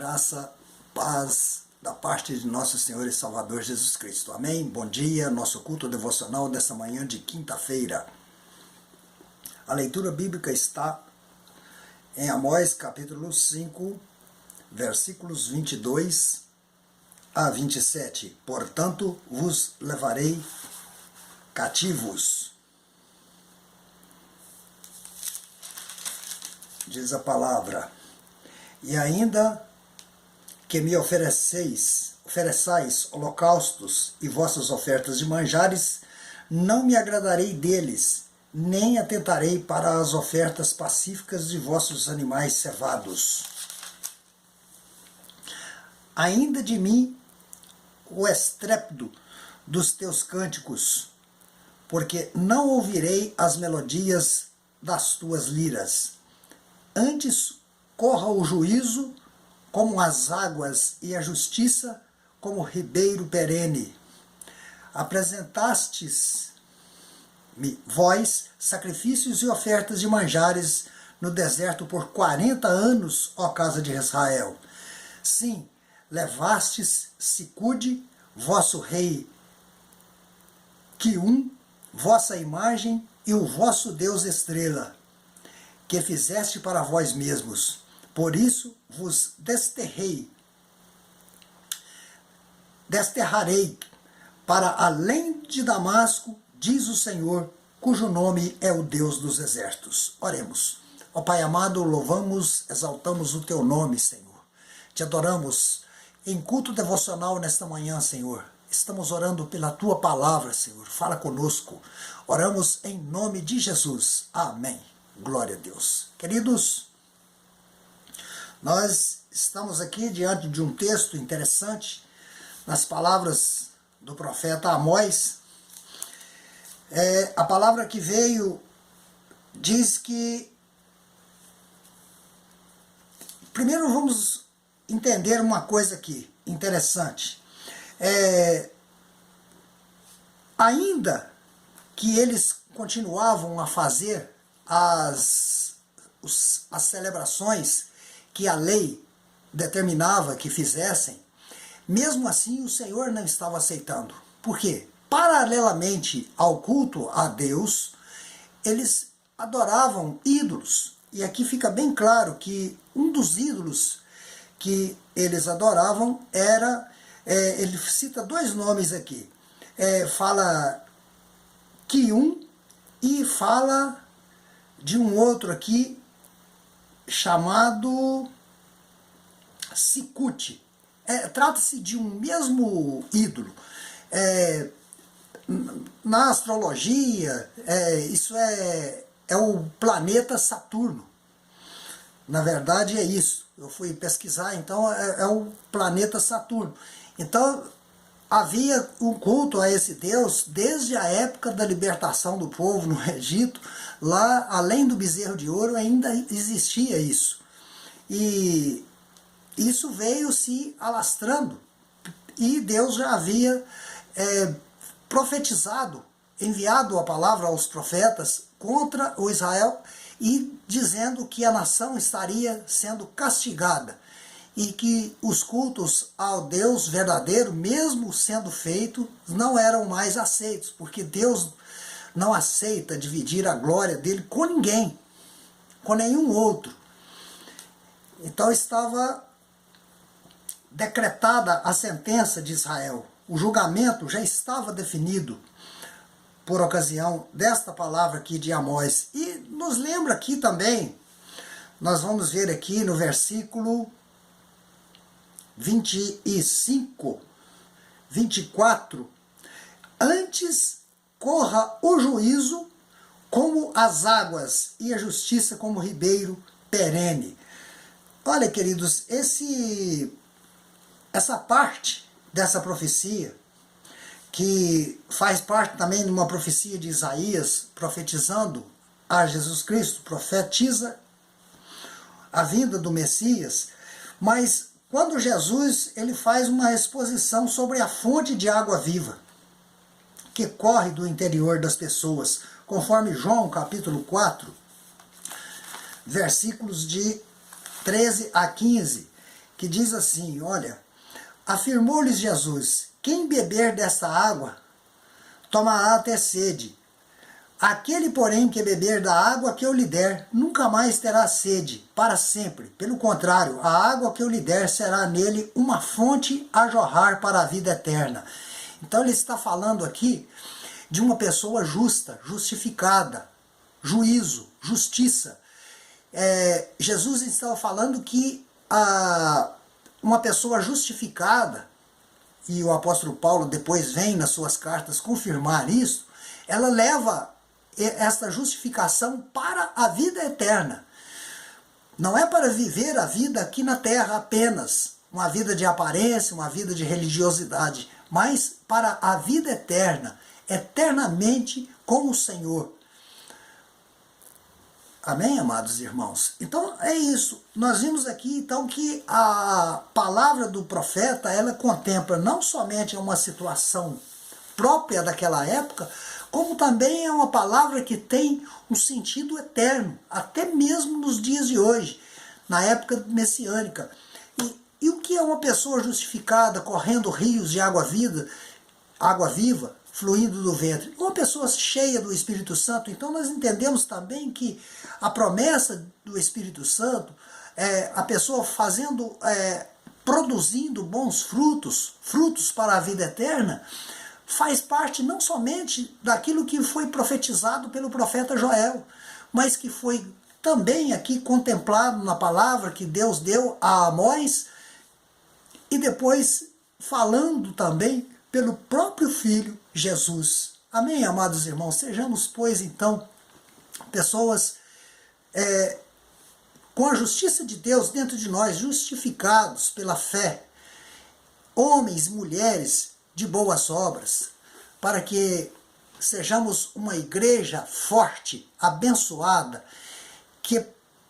Graça, paz da parte de nosso Senhor e Salvador Jesus Cristo. Amém? Bom dia, nosso culto devocional dessa manhã de quinta-feira. A leitura bíblica está em Amós capítulo 5, versículos 22 a 27. Portanto, vos levarei cativos. Diz a palavra. E ainda que me ofereçais holocaustos e vossas ofertas de manjares, não me agradarei deles, nem atentarei para as ofertas pacíficas de vossos animais cevados. Ainda de mim o estrépito dos teus cânticos, porque não ouvirei as melodias das tuas liras. Antes corra o juízo como as águas e a justiça como ribeiro perene. Apresentastes-me, vós, sacrifícios e ofertas de manjares no deserto por 40 anos, ó casa de Israel. Sim, levastes Sicude, vosso rei Quium, vossa imagem e o vosso Deus estrela, que fizeste para vós mesmos. Por isso vos desterrarei para além de Damasco, diz o Senhor, cujo nome é o Deus dos exércitos. Oremos. Ó Pai amado, louvamos, exaltamos o teu nome, Senhor. Te adoramos em culto devocional nesta manhã, Senhor. Estamos orando pela tua palavra, Senhor. Fala conosco. Oramos em nome de Jesus. Amém. Glória a Deus. Queridos, nós estamos aqui diante de um texto interessante, nas palavras do profeta Amós. A palavra que veio diz que... Primeiro vamos entender uma coisa aqui, interessante. Ainda que eles continuavam a fazer as celebrações que a lei determinava que fizessem, mesmo assim o Senhor não estava aceitando. Por quê? Paralelamente ao culto a Deus, eles adoravam ídolos. E aqui fica bem claro que um dos ídolos que eles adoravam era, ele cita dois nomes aqui, fala Quium e fala de um outro aqui chamado Sicude. Trata-se de um mesmo ídolo. Na astrologia, isso é o planeta Saturno. Na verdade é isso. Eu fui pesquisar, então é o planeta Saturno. Então havia um culto a esse Deus desde a época da libertação do povo no Egito. Lá, além do bezerro de ouro, ainda existia isso. E isso veio se alastrando. E Deus já havia profetizado, enviado a palavra aos profetas contra o Israel e dizendo que a nação estaria sendo castigada e que os cultos ao Deus verdadeiro, mesmo sendo feitos, não eram mais aceitos, porque Deus não aceita dividir a glória dele com ninguém, com nenhum outro. Então estava decretada a sentença de Israel. O julgamento já estava definido por ocasião desta palavra aqui de Amós. E nos lembra aqui também, nós vamos ver aqui no versículo 25, 24, antes corra o juízo como as águas e a justiça como ribeiro perene. Olha, queridos, essa parte dessa profecia, que faz parte também de uma profecia de Isaías, profetizando a Jesus Cristo, profetiza a vinda do Messias, mas quando Jesus ele faz uma exposição sobre a fonte de água viva, que corre do interior das pessoas, conforme João capítulo 4, versículos de 13 a 15, que diz assim, olha, afirmou-lhes Jesus, quem beber desta água, tomará até sede. Aquele, porém, que beber da água que eu lhe der, nunca mais terá sede, para sempre. Pelo contrário, a água que eu lhe der será nele uma fonte a jorrar para a vida eterna. Então ele está falando aqui de uma pessoa justa, justificada, juízo, justiça. Jesus estava falando que uma pessoa justificada, e o apóstolo Paulo depois vem nas suas cartas confirmar isso, ela leva esta justificação para a vida eterna. Não é para viver a vida aqui na terra apenas, uma vida de aparência, uma vida de religiosidade, mas para a vida eterna, eternamente com o Senhor. Amém, amados irmãos? Então é isso. Nós vimos aqui então que a palavra do profeta, ela contempla não somente uma situação própria daquela época, como também é uma palavra que tem um sentido eterno, até mesmo nos dias de hoje, na época messiânica. E o que é uma pessoa justificada, correndo rios de água viva, fluindo do ventre? Uma pessoa cheia do Espírito Santo. Então nós entendemos também que a promessa do Espírito Santo, a pessoa produzindo bons frutos para a vida eterna, faz parte não somente daquilo que foi profetizado pelo profeta Joel, mas que foi também aqui contemplado na palavra que Deus deu a Amós, e depois falando também pelo próprio Filho Jesus. Amém, amados irmãos? Sejamos, pois, então, pessoas com a justiça de Deus dentro de nós, justificados pela fé, homens e mulheres de boas obras, para que sejamos uma igreja forte, abençoada, que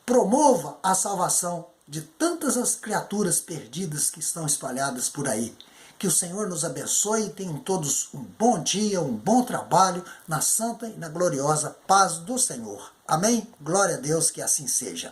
promova a salvação de tantas as criaturas perdidas que estão espalhadas por aí. Que o Senhor nos abençoe e tenham todos um bom dia, um bom trabalho, na santa e na gloriosa paz do Senhor. Amém? Glória a Deus, que assim seja.